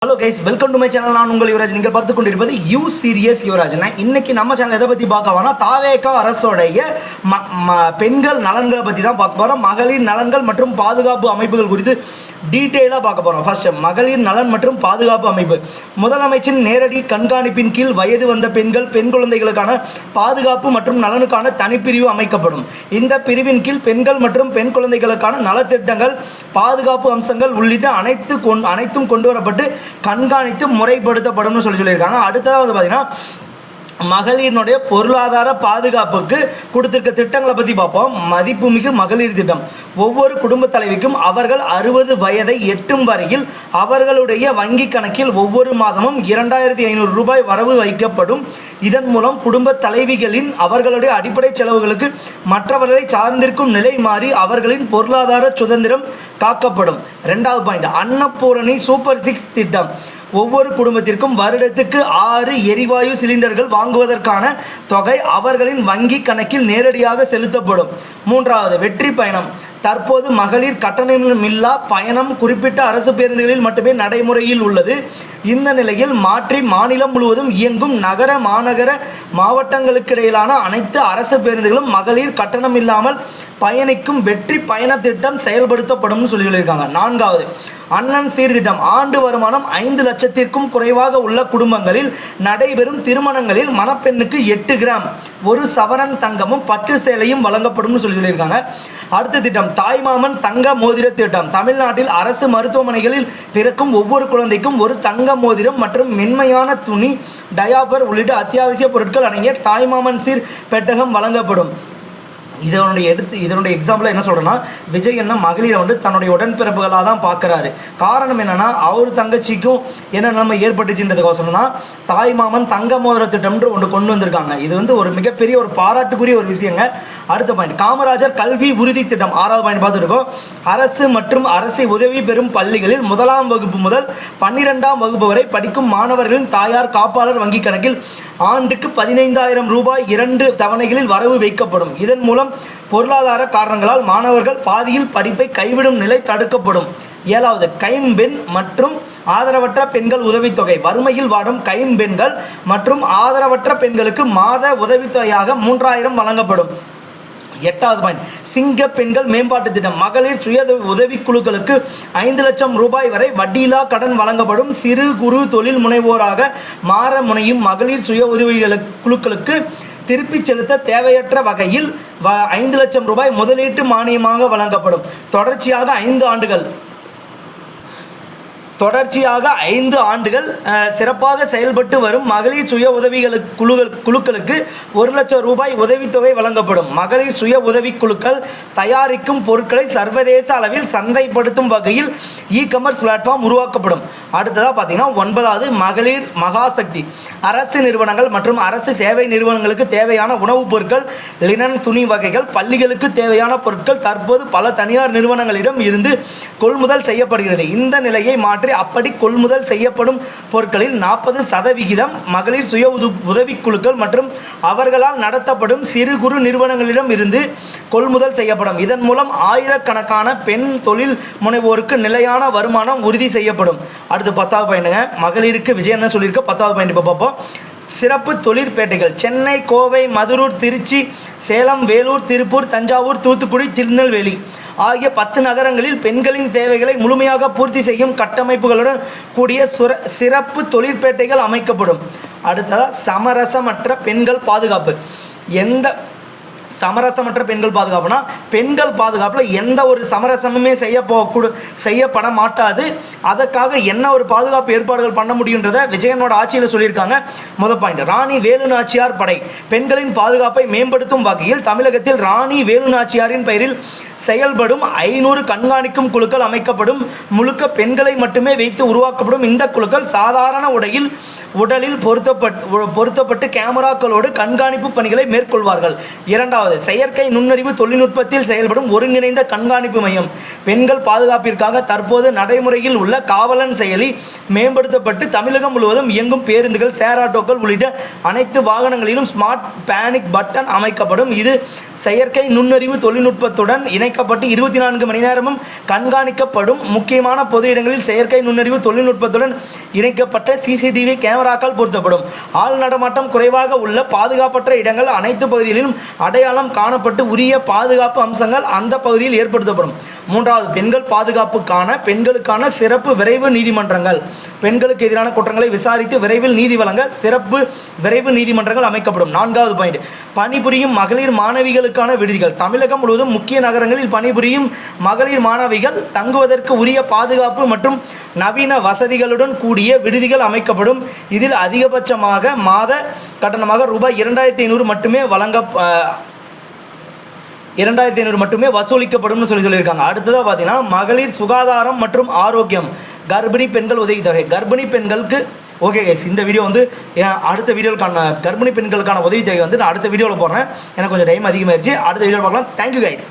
Hello guys, welcome to my channel. நான் உங்கள் யுவராஜ். நீங்கள் பார்த்து கொண்டிருப்பது யூ சீரியஸ் யுவராஜ். இன்னைக்கு நம்ம சேனல் எதை பற்றி பார்க்க வரோம்னா, தாவேகா அரசோடைய பெண்கள் நலன்களை பற்றி தான் பார்க்க போகிறோம். மகளிர் நலன்கள் மற்றும் பாதுகாப்பு அமைப்புகள் குறித்து டீட்டெயிலாக பார்க்க போகிறோம். ஃபர்ஸ்ட், மகளிர் நலன் மற்றும் பாதுகாப்பு அமைப்பு. முதலமைச்சரின் நேரடி கண்காணிப்பின் கீழ் வயது வந்த பெண்கள், பெண் குழந்தைகளுக்கான பாதுகாப்பு மற்றும் நலனுக்கான தனிப்பிரிவு அமைக்கப்படும். இந்த பிரிவின் கீழ் பெண்கள் மற்றும் பெண் குழந்தைகளுக்கான நலத்திட்டங்கள், பாதுகாப்பு அம்சங்கள் உள்ளிட்ட அனைத்தும் கொண்டு வரப்பட்டு கண்காணித்து முறைப்படுத்தப்படும் சொல்லியிருக்காங்க. அடுத்ததாக வந்து பார்த்தீங்கன்னா, மகளிரினுடைய பொருளாதார பாதுகாப்புக்கு கொடுத்திருக்க திட்டங்களை பற்றி பார்ப்போம். மதிப்புமிகு மகளிர் திட்டம். ஒவ்வொரு குடும்ப தலைவிக்கும் அவர்கள் 60 வயதை எட்டும் வரையில் அவர்களுடைய வங்கி கணக்கில் ஒவ்வொரு மாதமும் 2500 ரூபாய் வரவு வைக்கப்படும். இதன் மூலம் குடும்ப தலைவிகளின் அவர்களுடைய அடிப்படை செலவுகளுக்கு மற்றவர்களை சார்ந்திருக்கும் நிலை மாறி அவர்களின் பொருளாதார சுதந்திரம் காக்கப்படும். 2வது பாயிண்ட், அன்னபூரணி சூப்பர் 6 திட்டம். ஒவ்வொரு குடும்பத்திற்கும் வருடத்துக்கு 6 எரிவாயு சிலிண்டர்கள் வாங்குவதற்கான தொகை அவர்களின் வங்கி கணக்கில் நேரடியாக செலுத்தப்படும். 3வது, வெற்றி பயணம். தற்போது மகளிர் கட்டணமில்லா பயணம் குறிப்பிட்ட அரசு பேருந்துகளில் மட்டுமே நடைமுறையில் உள்ளது. இந்த நிலையில் மாற்றி மாநிலம் முழுவதும் இயங்கும் நகர, மாநகர, மாவட்டங்களுக்கிடையிலான அனைத்து அரசு பேருந்துகளும் மகளிர் கட்டணமில்லாமல் பயணிக்கும் வெற்றி பயண திட்டம் செயல்படுத்தப்படும் சொல்லியிருக்காங்க. 4வது, அண்ணன் சீர்திட்டம். ஆண்டு வருமானம் 5 லட்சத்திற்கும் குறைவாக உள்ள குடும்பங்களில் நடைபெறும் திருமணங்களில் மணப்பெண்ணுக்கு 8 கிராம் 1 சவரன் தங்கமும் பட்டு சேலையும் வழங்கப்படும் சொல்லியிருக்காங்க. அடுத்த திட்டம், தாய்மாமன் தங்க மோதிர திட்டம். தமிழ்நாட்டில் அரசு மருத்துவமனைகளில் பிறக்கும் ஒவ்வொரு குழந்தைக்கும் ஒரு தங்க மோதிரம் மற்றும் மென்மையான துணி, டயாபர் உள்ளிட்ட அத்தியாவசிய பொருட்கள் அடங்கிய தாய்மாமன் சீர் பெட்டகம் வழங்கப்படும். இதனுடைய எக்ஸாம்பிள் என்ன சொல்கிறேன்னா, விஜய் என்ன மகளிரை வந்து தன்னுடைய உடன்பிறப்புகளாக தான் பார்க்குறாரு. காரணம் என்னென்னா, அவர் தங்கச்சிக்கும் என்ன நிலைமை ஏற்பட்டுச்சுன்றதுக்கோசரம் தான் தாய்மாமன் தங்க மோதிர திட்டம்ன்ற ஒன்று கொண்டு வந்திருக்காங்க. இது வந்து ஒரு மிகப்பெரிய ஒரு பாராட்டுக்குரிய ஒரு விஷயங்க. அடுத்த பாயிண்ட், காமராஜர் கல்வி உறுதி திட்டம். 6வது பாயிண்ட் பார்த்துருக்கோம். அரசு மற்றும் அரசு உதவி பெறும் பள்ளிகளில் 1ஆம் வகுப்பு முதல் 12ஆம் வகுப்பு வரை படிக்கும் மாணவர்களின் தாயார் காப்பாளர் வங்கி கணக்கில் ஆண்டுக்கு 15,000 ரூபாய் 2 தவணைகளில் வரவு வைக்கப்படும். இதன் மூலம் பொருளாதார காரணங்களால் மாணவர்கள் பாதியில் படிப்பை கைவிடும் நிலை தடுக்கப்படும். 7வது, கைம்பெண் மற்றும் ஆதரவற்ற பெண்கள் உதவித்தொகை. வறுமையில் வாடும் கைம்பெண்கள் மற்றும் ஆதரவற்ற பெண்களுக்கு மாத உதவித்தொகையாக 3,000 வழங்கப்படும். 8வது பாயிண்ட், சிங்க பெண்கள் மேம்பாட்டு திட்டம். மகளிர் சுய உதவிக்குழுக்களுக்கு 5 லட்சம் ரூபாய் வரை வட்டியில்லா கடன் வழங்கப்படும். சிறு குறு தொழில் முனைவோராக மாற முனையும் மகளிர் சுய உதவி குழுக்களுக்கு திருப்பி செலுத்த தேவையற்ற வகையில் 5 லட்சம் ரூபாய் முதலீட்டு மானியமாக வழங்கப்படும். தொடர்ச்சியாக 5 ஆண்டுகள் சிறப்பாக செயல்பட்டு வரும் மகளிர் சுய குழுக்களுக்கு 1 லட்சம் ரூபாய் உதவித்தொகை வழங்கப்படும். மகளிர் சுய உதவிக்குழுக்கள் தயாரிக்கும் பொருட்களை சர்வதேச அளவில் சந்தைப்படுத்தும் வகையில் இ-கமர்ஸ் பிளாட்ஃபார்ம் உருவாக்கப்படும். அடுத்ததாக பார்த்தீங்கன்னா, 9வது, மகளிர் மகாசக்தி. அரசு நிறுவனங்கள் மற்றும் அரசு சேவை நிறுவனங்களுக்கு தேவையான உணவுப் பொருட்கள், லினன் துணி வகைகள், பள்ளிகளுக்கு தேவையான பொருட்கள் தற்போது பல தனியார் நிறுவனங்களிடம் இருந்து கொள்முதல் செய்யப்படுகிறது. இந்த நிலையை மாற்றி அப்படி கொள்முதல் செய்யப்படும் பொருட்களில் 40% மகளிர் சுய உதவிக்குழுக்கள் மற்றும் அவர்களால் நடத்தப்படும் சிறு குறு நிறுவனங்களிடம் இருந்து கொள்முதல் செய்யப்படும். இதன் மூலம் ஆயிரக்கணக்கான பெண் தொழில் முனைவோருக்கு நிலையான வருமானம் உறுதி செய்யப்படும். அடுத்து 10வது பாயிண்ட்டுங்க, மகளிருக்கு விஜய் என்ன சொல்லியிருக்க. 10வது பாயிண்ட் இப்போ பார்ப்போம். சிறப்பு தொழிற்பேட்டைகள். சென்னை, கோவை, மதுரை, திருச்சி, சேலம், வேலூர், திருப்பூர், தஞ்சாவூர், தூத்துக்குடி, திருநெல்வேலி ஆகிய 10 நகரங்களில் பெண்களின் தேவைகளை முழுமையாக பூர்த்தி செய்யும் கட்டமைப்புகளுடன் கூடிய சிறப்பு தொழிற்பேட்டைகள் அமைக்கப்படும். அடுத்ததாக, சமரசமற்ற பெண்கள் பாதுகாப்பு. சமரசமற்ற பெண்கள் பாதுகாப்புனா, பெண்கள் பாதுகாப்பில் எந்த ஒரு சமரசமுமே செய்யப்பட மாட்டாது. அதற்காக என்ன ஒரு பாதுகாப்பு ஏற்பாடுகள் பண்ண முடியுன்றதை விஜயனோட ஆட்சியில் சொல்லியிருக்காங்க. முதல் பாயிண்ட், ராணி வேலு நாச்சியார் படை. பெண்களின் பாதுகாப்பை மேம்படுத்தும் வகையில் தமிழகத்தில் ராணி வேலு நாச்சியாரின் பெயரில் செயல்படும் 500 கண்காணிக்கும் குழுக்கள் அமைக்கப்படும். முழுக்க பெண்களை மட்டுமே வைத்து உருவாக்கப்படும் இந்த குழுக்கள் சாதாரண உடலில் பொருத்தப்பட்டு கேமராக்களோடு கண்காணிப்பு பணிகளை மேற்கொள்வார்கள். 2வது, 4வது செயற்கை நுண்ணறிவு தொழில்நுட்பத்தில் செயல்படும் ஒருங்கிணைந்த கண்காணிப்பு மையம். பெண்கள் பாதுகாப்பிற்காக தற்போது நடைமுறையில் உள்ள காவலன் செயலி மேம்படுத்தப்பட்டு தமிழகம் முழுவதும் இயங்கும் பேருந்துகள், ஷேர் ஆட்டோக்கள் உள்ளிட்ட அனைத்து வாகனங்களிலும் ஸ்மார்ட் பேனிக் பட்டன் அமைக்கப்படும். இது செயற்கை நுண்ணறிவு தொழில்நுட்பத்துடன் இணைக்கப்பட்டு 24 மணி நேரமும் கண்காணிக்கப்படும். முக்கியமான பொது இடங்களில் செயற்கை நுண்ணறிவு தொழில்நுட்பத்துடன் இணைக்கப்பட்ட CCTV கேமராக்கள் பொருத்தப்படும். ஆள் நடமாட்டம் குறைவாக உள்ள பாதுகாப்பற்ற இடங்கள் அனைத்து பகுதிகளிலும் அடையாளம் காணப்பட்டு உரிய பாதுகாப்பு அம்சங்கள் அந்த பகுதியில் ஏற்படுத்தப்படும். 3வது பெண்கள் பாதுகாப்புக்கான பெண்களுக்கான சிறப்பு விரைவு நீதிமன்றங்கள். பெண்களுக்கு எதிரான குற்றங்களை விசாரித்து விரைவில் நீதி வழங்க சிறப்பு விரைவு நீதிமன்றங்கள் அமைக்கப்படும். 4வது பாயிண்ட் பணிபுரியும் மகளிர் மாணவிகளுக்கான விடுதிகள். தமிழகம் முழுவதும் முக்கிய நகரங்களில் பணிபுரியும் மகளிர் மாணவிகள் தங்குவதற்கு உரிய பாதுகாப்பு மற்றும் நவீன வசதிகளுடன் கூடிய விடுதிகள் அமைக்கப்படும். இதில் அதிகபட்சமாக மாத கட்டணமாக ரூபாய் 2500 மட்டுமே 2500 மட்டுமே வசூலிக்கப்படும் சொல்லியிருக்காங்க. அடுத்ததாக பார்த்தீங்கன்னா மகளிர் சுகாதாரம் மற்றும் ஆரோக்கியம். கர்ப்பிணி பெண்கள் உதவித்தொகை. கர்ப்பிணி பெண்களுக்கு ஓகே கைஸ், இந்த வீடியோ வந்து அடுத்த வீடியோக்கான கர்ப்பிணி பெண்களுக்கான உதவித்தொகை வந்து நான் அடுத்த வீடியோவில் போடுறேன். எனக்கு கொஞ்சம் டைம் அதிகமாகிடுச்சு. அடுத்த வீடியோவில் பார்க்கலாம். Thank you guys.